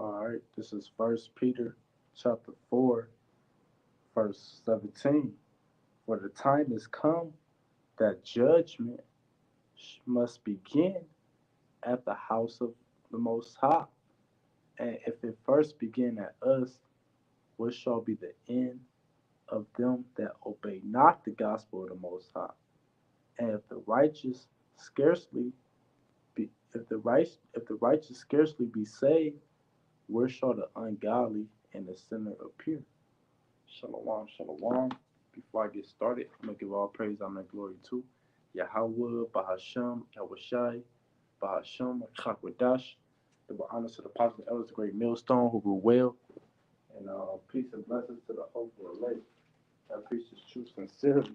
All right, this is First Peter chapter 4, verse 17. For the time is come that judgment must begin at the house of the Most High. And if it first begin at us, what shall be the end of them that obey not the gospel of the Most High? And if the righteous scarcely be saved, where shall the ungodly and the sinner appear? Shalom, shalom. Before I get started, I'm gonna give all praise, honor, and glory to Yahweh, Bahasham, Yahushai, Bahasham, Chakwadash. The honor to the positive elders, the great millstone who grew well, and peace and blessings to the hopeful elect that preach this truth sincerely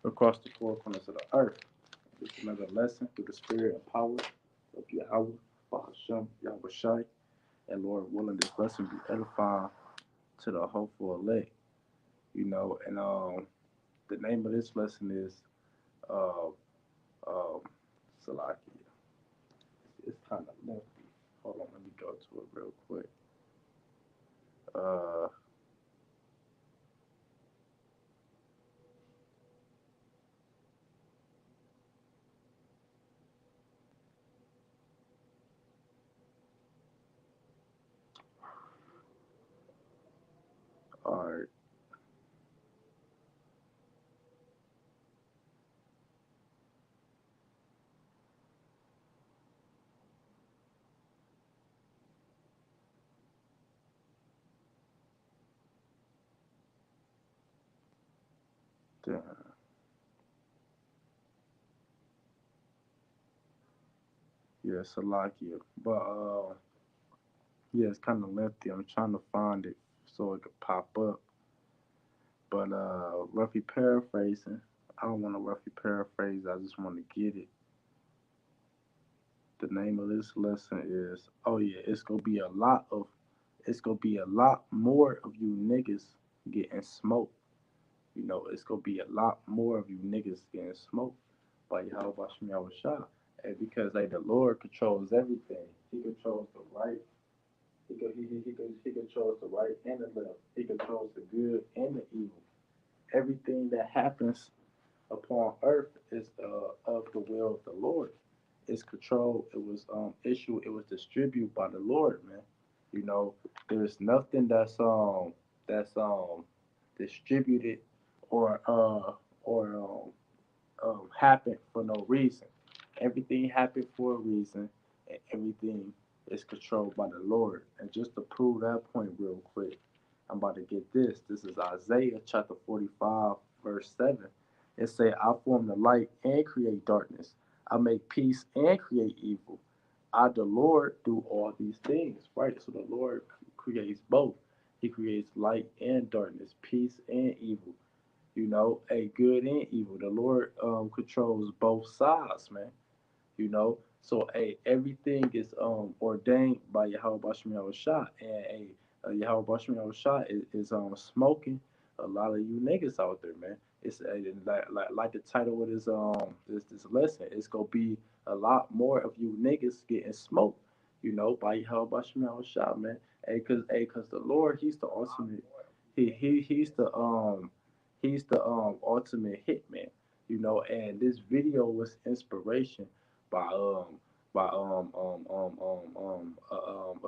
across the four corners of the earth. This is another lesson through the spirit and power of Yahweh, Bahasham, Yahushai, and Lord willing, this lesson be edifying to the hopeful elect. And the name of this lesson is uh, um, Salakia. It's kind of lengthy. Hold on, let me go to it real quick. Uh, all right, then, yeah, Salakia. But yeah, it's kind of lengthy. I'm trying to find it so it could pop up. But roughly paraphrasing, I don't want to roughly paraphrase. I just want to get it. The name of this lesson is, oh yeah, it's gonna be a lot more of you niggas getting smoked. It's gonna be a lot more of you niggas getting smoked by Yahweh Bashmi Shah. And because like the Lord controls everything. He controls the right. He controls the right and the left. He controls the good and the evil. Everything that happens upon earth is of the will of the Lord. It's controlled. It was issued. It was distributed by the Lord, man. You know, there's nothing that's distributed or happened for no reason. Everything happened for a reason, and everything is controlled by the Lord. And just to prove that point real quick, I'm about to get this. This is Isaiah chapter 45, verse 7. It say, I form the light and create darkness. I make peace and create evil. I, the Lord, do all these things, right? So the Lord creates both. He creates light and darkness, peace and evil, a good and evil. The Lord controls both sides, man. So everything is ordained by Yahweh Bashmi Shah, and Yahweh Bashmi Shah is smoking a lot of you niggas out there, man. It's like the title of this lesson. It's gonna be a lot more of you niggas getting smoked, by Yahweh Bashmi Shah, man. Cause the Lord, He's the ultimate. He's the ultimate hitman, and this video was inspiration by a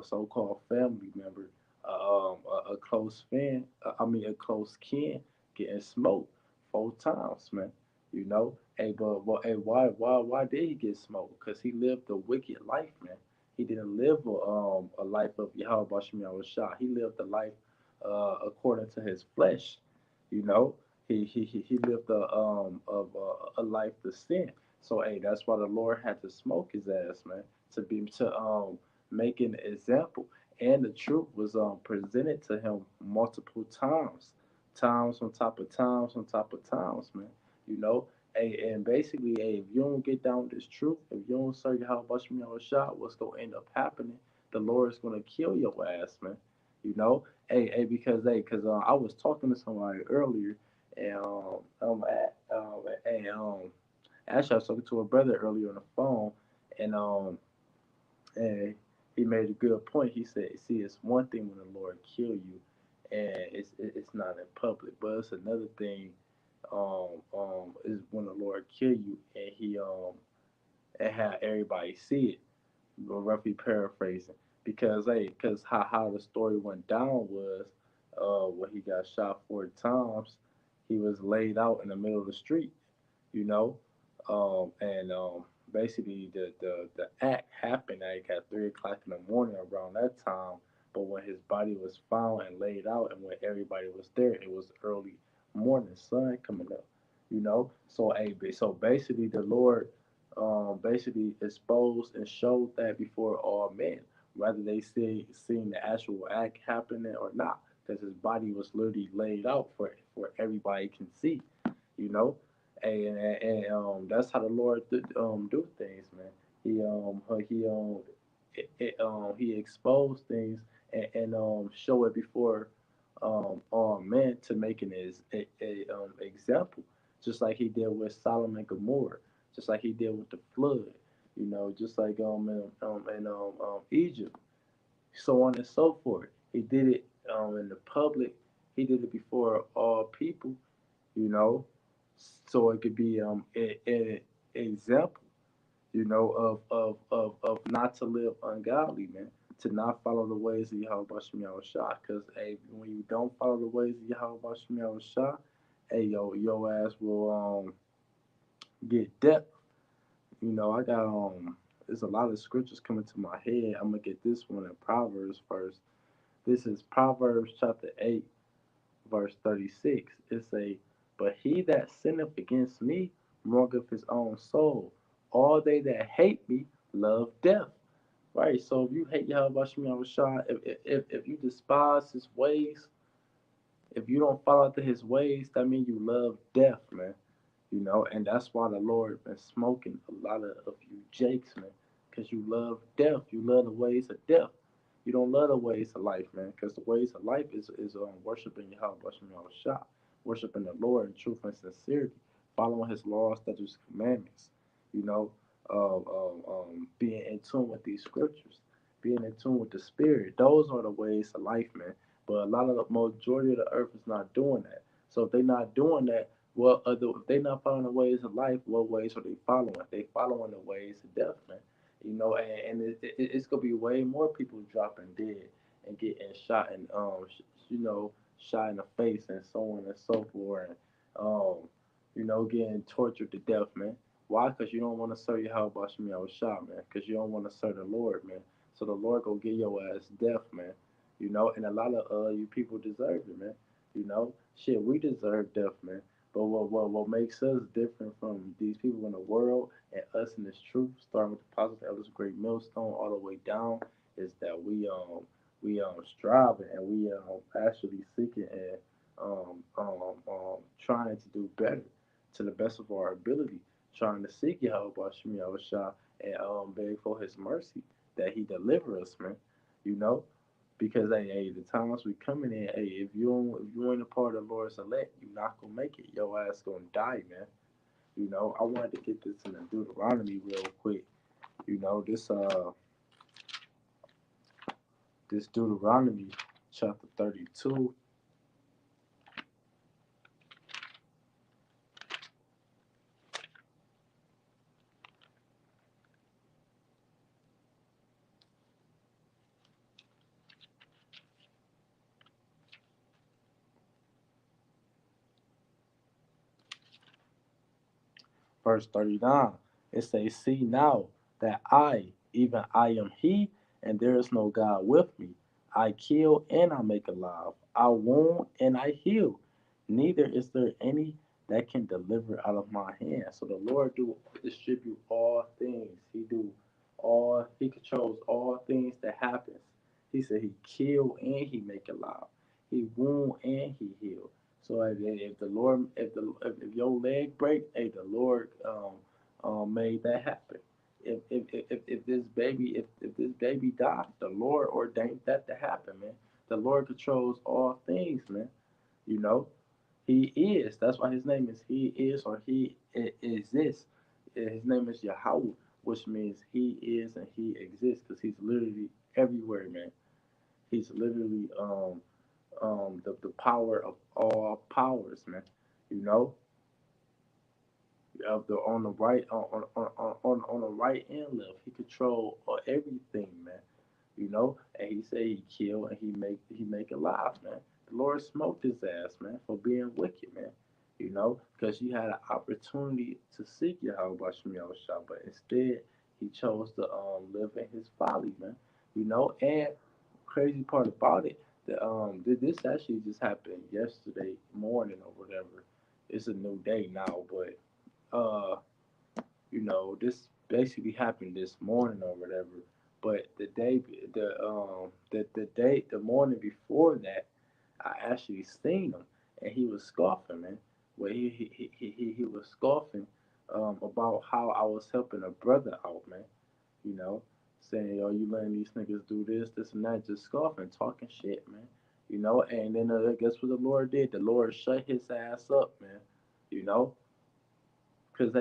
so-called family member, a close fan, a close kin getting smoked 4 times, man. Hey, but hey, why did he get smoked? Because he lived a wicked life, man. He didn't live a life of Yahweh Bashmi Shah. He lived a life according to his flesh. You know, he lived a life to sin. So hey, that's why the Lord had to smoke his ass, man, to make an example. And the truth was presented to him multiple times, times on top of times on top of times, man. You know, hey, and basically, hey, if you don't get down with this truth, if you don't serve how much me on a shot, what's gonna end up happening? The Lord is gonna kill your ass, man. Because I was talking to somebody earlier, and actually I was talking to a brother earlier on the phone, and he made a good point. He said, "See, it's one thing when the Lord kill you, and it's not in public, but it's another thing is when the Lord kill you and he and have everybody see it." Roughly paraphrasing, because because how the story went down was, when he got shot 4 times, he was laid out in the middle of the street, you know, and basically the act happened like at 3 o'clock in the morning around that time, but when his body was found and laid out, and when everybody was there, it was early morning, sun coming up, you know. So so basically the Lord basically exposed and showed that before all men, whether they seen the actual act happening or not, because his body was literally laid out for everybody can see, you know. And that's how the Lord do things, man. He exposed things and show it before all men to make an example, just like he did with Solomon and Gomorrah, just like he did with the flood, you know, just like in Egypt, so on and so forth. He did it in the public. He did it before all people, you know, so it could be an example, you know, of not to live ungodly, man, to not follow the ways of Yahweh Bashim Shah. Because hey, when you don't follow the ways of Yahweh Bashim Shah, hey, your ass will get death. You know, I got there's a lot of scriptures coming to my head. I'm gonna get this one in Proverbs first. This is Proverbs chapter 8, verse 36. It say, "But he that sinneth against me wrongeth his own soul. All they that hate me love death." Right. So if you hate Yahweh Shemi Shah, if you despise his ways, if you don't follow after his ways, that means you love death, man. You know, and that's why the Lord been smoking a lot of you jakes, man, because you love death. You love the ways of death. You don't love the ways of life, man, because the ways of life is worshiping Yahweh, worshiping Shah, worshiping the Lord in truth and sincerity, following His laws, statutes, commandments. You know, being in tune with these scriptures, being in tune with the Spirit. Those are the ways of life, man. But a lot of the majority of the earth is not doing that. So if they're not doing that, well, if they're not following the ways of life, what ways are they following? They following the ways of death, man. You know, and it's gonna be way more people dropping dead and getting shot and you know, shot in the face and so on and so forth, and you know, getting tortured to death, man. Why? Because you don't want to serve your Yahweh Bashim Shah, man. Because you don't want to serve the Lord, man. So the Lord gonna get your ass death, man. You know, and a lot of you people deserve it, man. You know, shit, we deserve death, man. But what makes us different from these people in the world and us in this truth, starting with the positive elders, great millstone, all the way down, is that we striving and we actually seeking and trying to do better to the best of our ability, trying to seek Yahweh Bashim Shah and beg for His mercy that He deliver us, man. You know, because hey, the times we coming in, hey, if you ain't a part of the Lord's elect, you not gonna make it. Your ass gonna die, man. You know, I wanted to get this in the Deuteronomy real quick. You know, this Deuteronomy chapter 32, verse 39. It says, "See now that I, even I am He, and there is no God with me. I kill and I make alive. I wound and I heal. Neither is there any that can deliver out of my hand." So the Lord do distribute all things. He controls all things that happens. He said He kill and He make alive. He wound and He heal. So if the Lord, if your leg break, hey, the Lord made that happen. If this baby if this baby died, the Lord ordained that to happen, man. The Lord controls all things, man. You know, He is. That's why His name is He is, or He exists. His name is Yahweh, which means He is and He exists, because He's literally the power of all powers, man. You know, of the on the right on the right and left. He control everything, man. You know, and he say he kill and he make alive, man. The Lord smoked his ass, man, for being wicked, man. You know, because you had an opportunity to seek Yahweh Bashim Yahushua, but instead he chose to live in his folly, man. You know, and crazy part about it, this actually just happened yesterday morning or whatever. It's a new day now, but uh this basically happened this morning or whatever. But the morning before that, I actually seen him and he was scoffing, man. Well, he was scoffing about how I was helping a brother out, man. You know, saying, "Yo, you letting these niggas do this, and that," just scoffing, talking shit, man. You know, and then guess what the Lord did? The Lord shut his ass up, man. You know, cause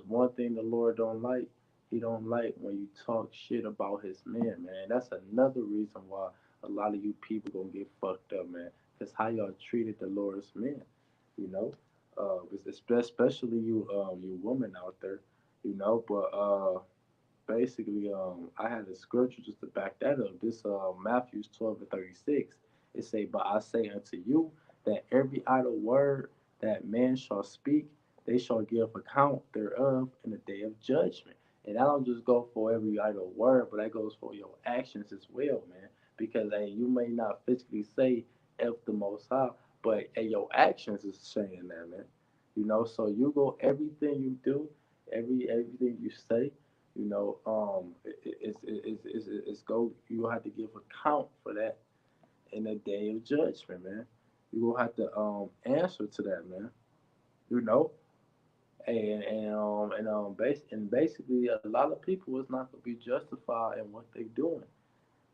one thing the Lord don't like, He don't like when you talk shit about His man, man. That's another reason why a lot of you people gonna get fucked up, man. Cause how y'all treated the Lord's men, you know. Especially you women out there, you know. But basically, I had a scripture just to back that up. This Matthew 12:36. It say, "But I say unto you that every idle word that man shall speak, they shall give account thereof in the day of judgment." And that don't just go for every idle word, but that goes for your actions as well, man. Because hey, you may not physically say "F the Most High," but hey, your actions is saying that, man. You know, so you go everything you do, everything you say, it's go. You have to give account for that in the day of judgment, man. You will have to answer to that, man. You know, and basically a lot of people is not gonna be justified in what they doing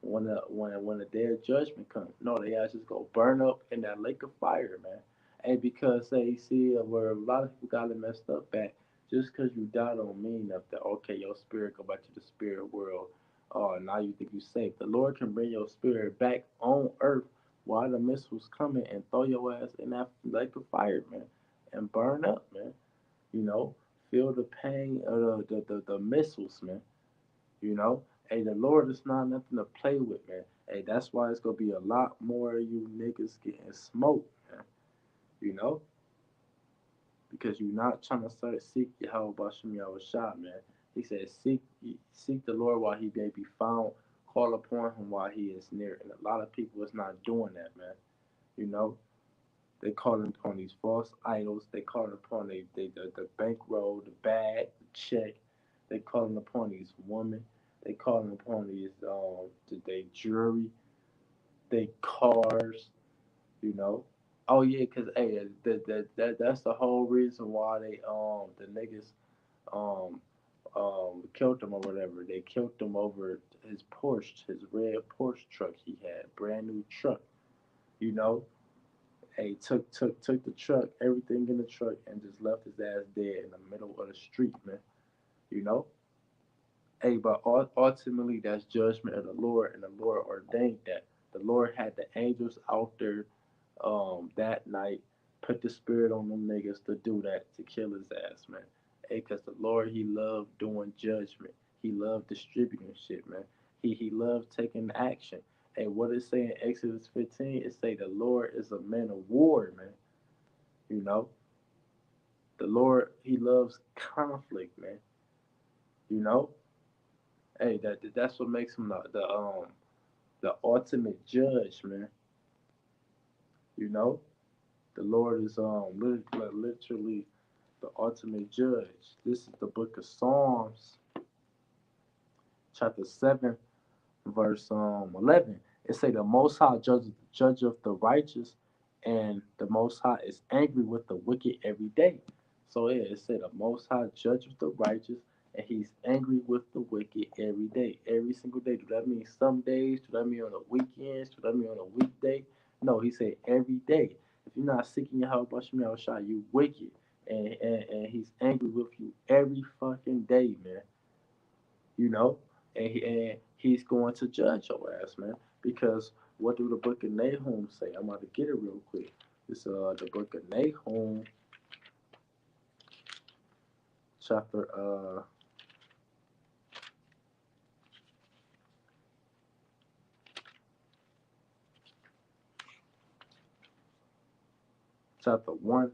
when the day of judgment comes. No, they actually just go burn up in that lake of fire, man. And because they see where a lot of people got it messed up at, just because you die don't mean that okay, your spirit go back to the spirit world. Oh, now you think you safe. The Lord can bring your spirit back on earth while the missiles coming and throw your ass in that lake of fire, man, and burn up, man. You know, feel the pain of the missiles, man. You know, hey, the Lord is not nothing to play with, man. Hey, that's why it's gonna be a lot more of you niggas getting smoked, man. You know, because you're not trying to start seek Yahweh Bashim Yahushua, man. He said, seek the Lord while he may be found, call upon him while he is near. And a lot of people is not doing that, man. You know, they calling upon these false idols. They calling upon the bankroll, the bag, the check. They calling upon these women. They calling upon these they jewelry, they cars. You know. Oh yeah, cause hey, that's the whole reason why they the niggas um killed him or whatever. They killed him over his Porsche, his red Porsche truck he had, brand new truck. You know, hey, took the truck, everything in the truck, and just left his ass dead in the middle of the street, man. You know, hey, but ultimately that's judgment of the Lord, and the Lord ordained that. The Lord had the angels out there that night, put the spirit on them niggas to do that, to kill his ass, man. Hey, cause the Lord he loved doing judgment. He loved distributing shit, man. He loved taking action. Hey, what it say in Exodus 15? It say the Lord is a man of war, man. You know, the Lord he loves conflict, man. You know, hey, that's what makes him the ultimate judge, man. You know, the Lord is literally the ultimate judge. This is the book of Psalms, chapter 7, verse 11. It say the Most High judge of the righteous, and the Most High is angry with the wicked every day. So yeah, it said the Most High judge of the righteous, and He's angry with the wicked every day, every single day. Do that mean some days? Do that mean on the weekends? Do that mean on a weekday? No, He said every day. If you're not seeking your help, Bashmi you wicked, and He's angry with you every fucking day, man. You know, and he's going to judge your ass, man, because What do the book of Nahum say? I'm about to get it real quick. It's the book of Nahum, chapter chapter 1,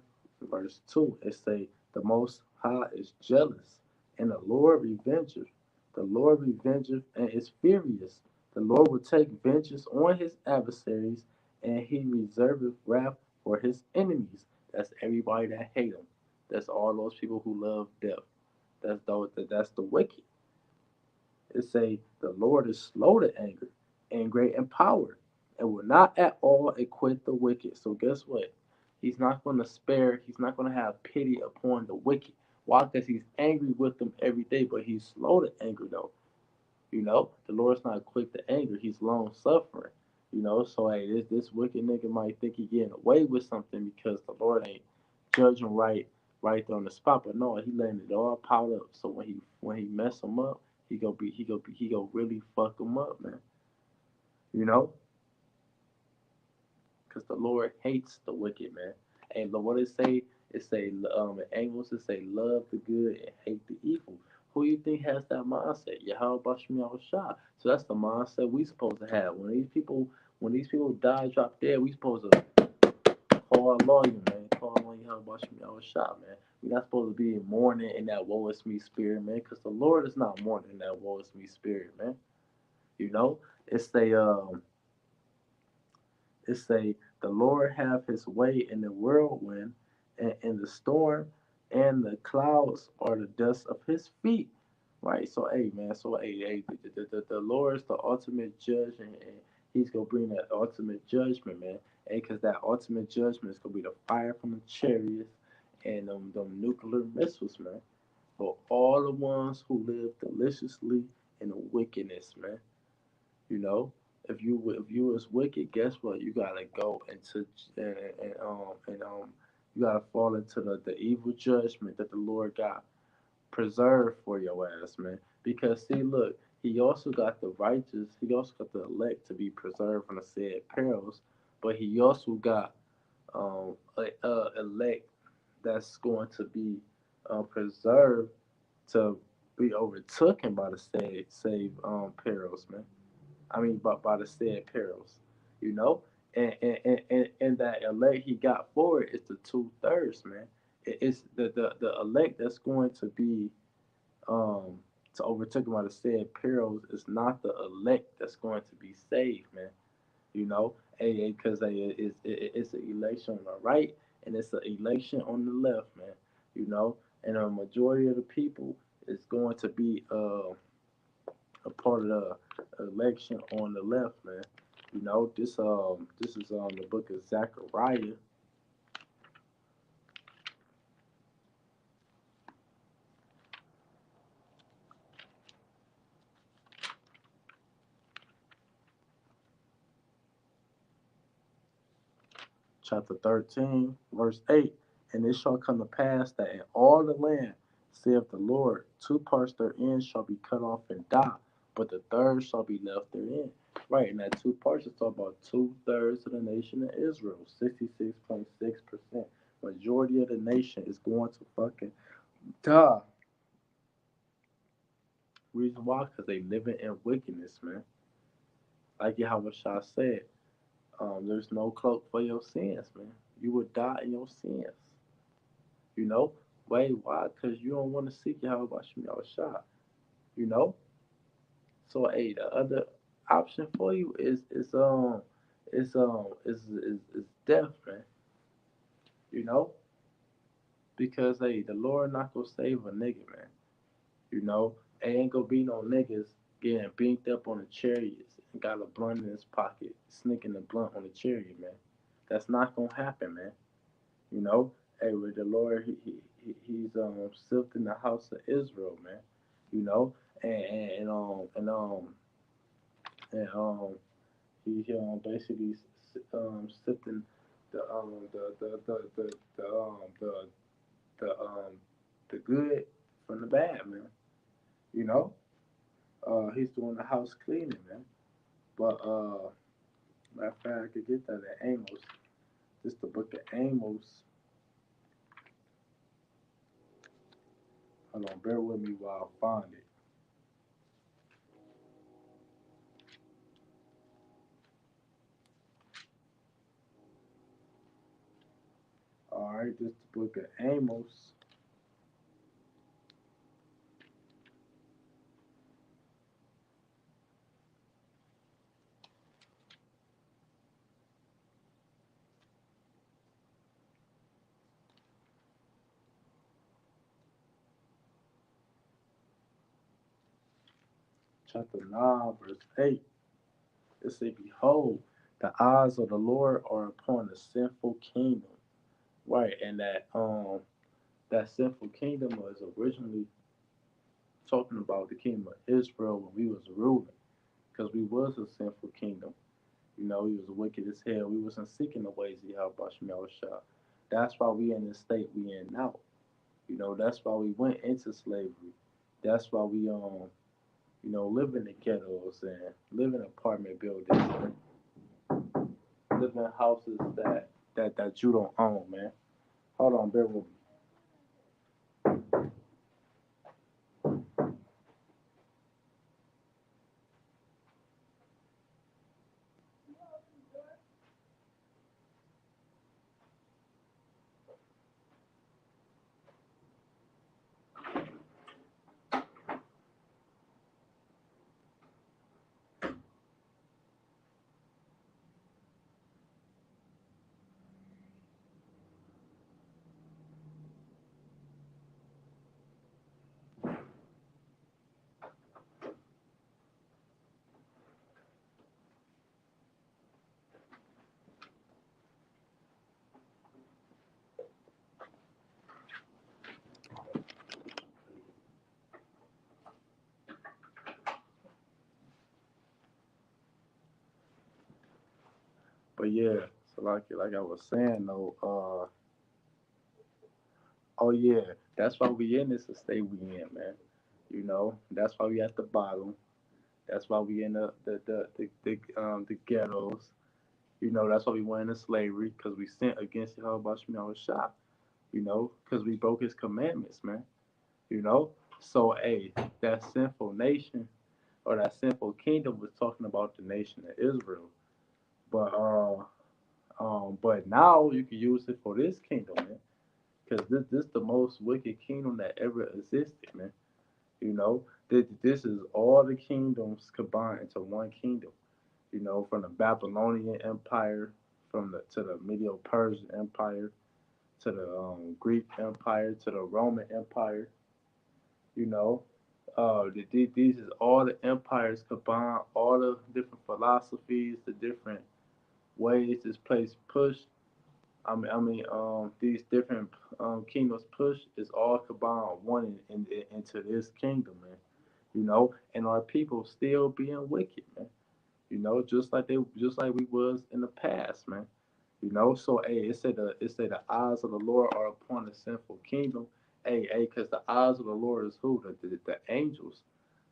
verse 2. It say, the Most High is jealous, and the Lord revengeth. The Lord revengeth and is furious. The Lord will take vengeance on his adversaries, and he reserveth wrath for his enemies. That's everybody that hate him. That's all those people who love death. That's the wicked. It say the Lord is slow to anger and great in power, and will not at all acquit the wicked. So guess what? He's not going to spare. He's not going to have pity upon the wicked. Why? Because he's angry with them every day, but he's slow to anger though. The Lord's not quick to anger. He's long suffering. So hey, this wicked nigga might think he getting away with something because the Lord ain't judging right there on the spot. But no, he letting it all pile up. So when he mess him up, he go really fuck him up, man. You know, because the Lord hates the wicked, man. And what it say? It say in Amos it say love the good and hate the evil. Who you think has that mindset? Yahweh Bashmi al Shah. So that's the mindset we supposed to have. When these people die, drop dead, we supposed to call Allah, you man. Call on Yahweh Bashmi al Shah, man. We're not supposed to be mourning in that woe is me spirit, man. Because the Lord is not mourning in that woe is me spirit, man. You know, it's say the Lord have his way in the whirlwind and in the storm, and the clouds are the dust of his feet. Right? So hey man, the Lord is the ultimate judge, and he's gonna bring that ultimate judgment, man. Hey, cause that ultimate judgment is gonna be the fire from the chariots and them nuclear missiles, man. For all the ones who live deliciously in the wickedness, man. You know, if you was wicked, guess what? You gotta go into and you gotta fall into the evil judgment that the Lord got preserved for your ass, man. Because see, look, he also got the righteous, he also got the elect to be preserved from the said perils, but he also got elect that's going to be preserved to be overtaken by the save perils, man. I mean, by the said perils, you know, and that elect he got for it is the 2/3, man. It's the elect that's going to be um to overtake by the said perils is not the elect that's going to be saved, man. Because it's an election on the right and it's an election on the left, man. You know, and a majority of the people is going to be a part of the election on the left, man. This is the book of Zechariah, chapter 13, verse 8. And it shall come to pass that in all the land, saith the Lord, two parts therein shall be cut off and die, but the third shall be left therein. Right, and that two parts is talking about 2/3 of the nation of Israel, 66.6%. Majority of the nation is going to fucking die. Reason why? Because they living in wickedness, man. Like Yahweh Shah said, there's no cloak for your sins, man. You will die in your sins. You know? Wait, why? Because you don't want to seek Yahweh Bashim Shah. You know? So hey, the other option for you is death, man. You know? Because hey, the Lord not gonna save a nigga, man. You know? Ain't gonna be no niggas getting beat up on the chariots and got a blunt in his pocket, sneaking the blunt on the chariot, man. That's not gonna happen, man. You know, hey, with the Lord, he's sifting the house of Israel, man. You know, and he basically sifting the the the good from the bad, man. You know, he's doing the house cleaning, man. But Matter of fact, I could get that in Amos. This the book of Amos. Hold on, bear with me while I find it. All right, this the book of Amos. Chapter 9, verse 8. It says, behold, the eyes of the Lord are upon the sinful kingdom. Right, and that sinful kingdom was originally talking about the kingdom of Israel when we was ruling, because we was a sinful kingdom. You know, we was wicked as hell. We wasn't seeking the ways of Yahweh Shah. That's why we in the state we in now. You know, that's why we went into slavery. That's why we live in the ghettos and live in apartment buildings and live in houses that you don't own, man. Hold on, bear with me. But yeah, so like I was saying though, oh yeah, that's why we in this state we in, man. You know, that's why we at the bottom. That's why we in the ghettos. You know, that's why we went into slavery because we sinned against Yahweh Shah. You know, because we broke His commandments, man. You know, so hey, that sinful nation or that sinful kingdom was talking about the nation of Israel. But now you can use it for this kingdom, man. Because this the most wicked kingdom that ever existed, man. You know, this is all the kingdoms combined into one kingdom. You know, from the Babylonian Empire, from the to the Medio Persian Empire, to the Greek Empire, to the Roman Empire. You know, these is all the empires combined, all the different philosophies, the different ways this place pushed. These different kingdoms push is all combined one into this kingdom, man. You know, and our people still being wicked, man. You know, just like we was in the past, man. You know, so hey, it said the eyes of the Lord are upon the sinful kingdom. Hey, because the eyes of the Lord is who? The angels.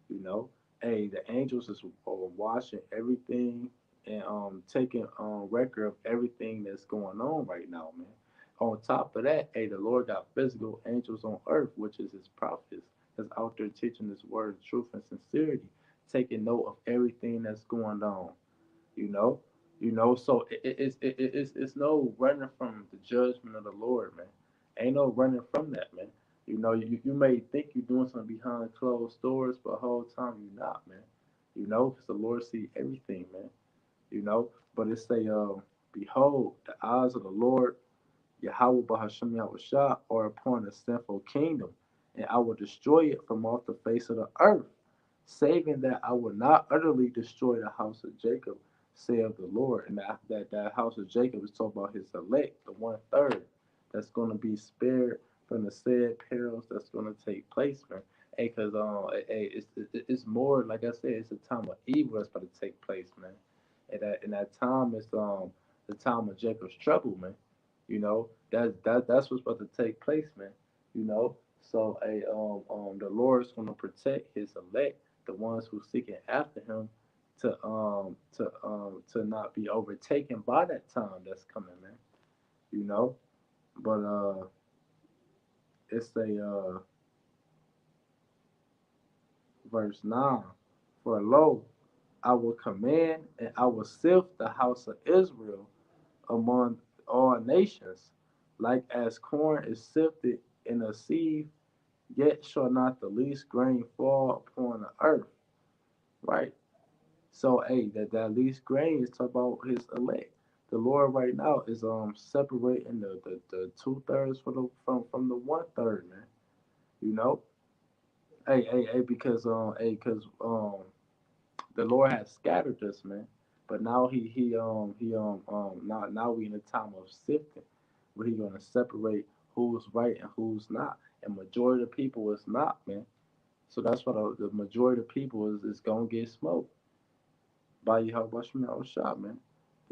You know, hey, the angels is watching everything and taking record of everything that's going on right now, man. On top of that, hey, the Lord got physical angels on earth, which is His prophets, that's out there teaching His word, truth, and sincerity, taking note of everything that's going on. You know, So it's no running from the judgment of the Lord, man. Ain't no running from that, man. You know, you may think you're doing something behind closed doors, but the whole time you're not, man. You know, because the Lord see everything, man. You know, but it say, behold, the eyes of the Lord, Yahweh Bahasham Yahushua, are upon the sinful kingdom, and I will destroy it from off the face of the earth, saving that I will not utterly destroy the house of Jacob, saith the Lord. And that house of Jacob is talking about His elect, the 1/3, that's going to be spared from the said perils that's going to take place, man. Hey, cause it's more like I said, it's a time of evil that's about to take place, man. And that time is the time of Jacob's trouble, man. You know, that's what's about to take place, man. You know, so the Lord's gonna protect His elect, the ones who seeking after Him, to not be overtaken by that time that's coming, man. You know, but it's a verse 9. For lo, I will command and I will sift the house of Israel among all nations, like as corn is sifted in a sieve, yet shall not the least grain fall upon the earth. Right. So hey, that least grain is talking about his elect. The Lord right now is separating the 2/3 from the 1/3, man. You know? Hey, because the Lord has scattered us, man. But now now we in a time of sifting, where He gonna separate who's right and who's not, and majority of the people is not, man. So that's why the majority of the people is gonna get smoked by Yahweh Shemel Shah, man.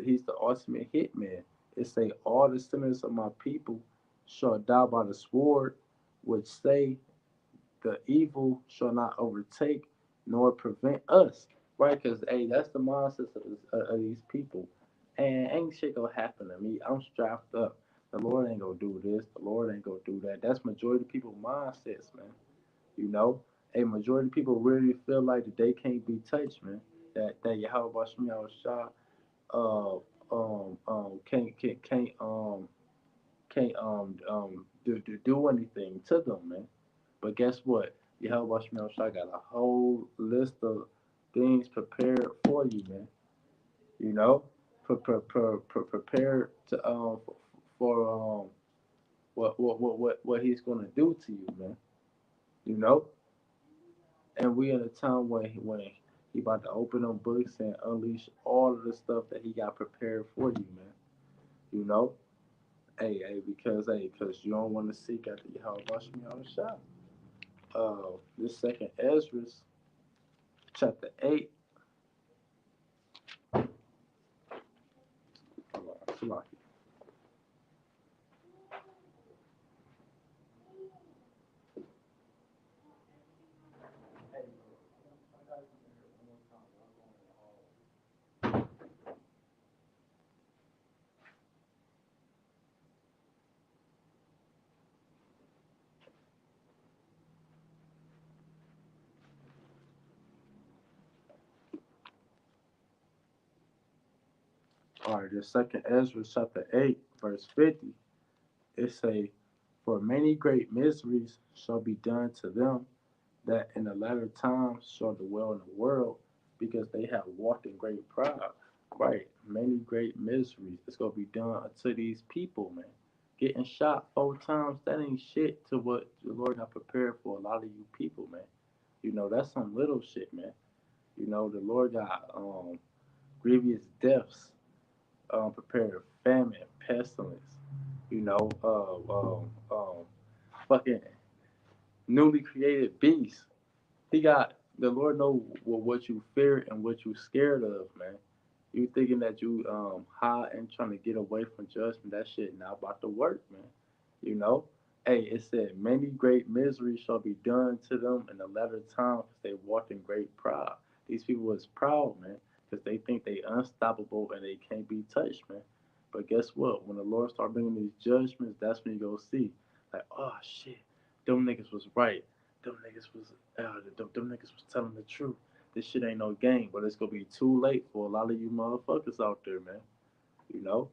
He's the ultimate hitman. It say all the sinners of my people shall die by the sword, which say the evil shall not overtake nor prevent us. Right? Because, hey, that's the mindset of these people. And ain't shit gonna happen to me. I'm strapped up. The Lord ain't gonna do this. The Lord ain't gonna do that. That's majority of people mindsets, man. You know, a majority of people really feel like that they can't be touched, man. That Yahweh Shemel Shah can't do anything to them, man. But guess what? Yahweh Shemel Shah got a whole list of things prepared for you, man. You know, prepared to for what he's gonna do to you, man. You know, and we in a time when he about to open them books and unleash all of the stuff that he got prepared for you, man. You know, because you don't want to seek after Yahweh Bashmi on the shop. This second Ezra, chapter 8. Hold on, Salaki. All right, the second Ezra, chapter 8, verse 50. It say, "For many great miseries shall be done to them that in the latter times shall dwell in the world, because they have walked in great pride." Right, many great miseries is gonna be done to these people, man. Getting shot 4 times, that ain't shit to what the Lord got prepared for a lot of you people, man. You know, that's some little shit, man. You know, the Lord got grievous deaths, prepared famine, pestilence, you know, fucking newly created beasts. He got the Lord know what you fear and what you scared of, man. You thinking that you high and trying to get away from judgment? That shit not about to work, man. You know. Hey, it said many great miseries shall be done to them in the latter time because they walked in great pride. These people is proud, man, because they think they unstoppable and they can't be touched, man. But guess what? When the Lord start bringing these judgments, that's when you go see, like, oh shit, them niggas was right. Them niggas was telling the truth. This shit ain't no game, but it's gonna be too late for a lot of you motherfuckers out there, man. You know,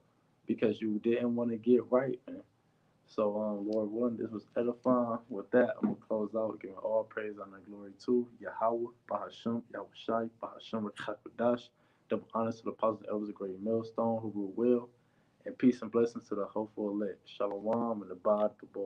because you didn't want to get right, man. So, Lord willing, this was edifying. With that, I'm gonna close out, giving all praise and glory to Yahweh, Bahasham, Yahweh Shai, Bahasham, Rakakadash. Double honors to the apostle elders of Great Millstone who rule well, and peace and blessings to the hopeful elect. Shalom and the Bod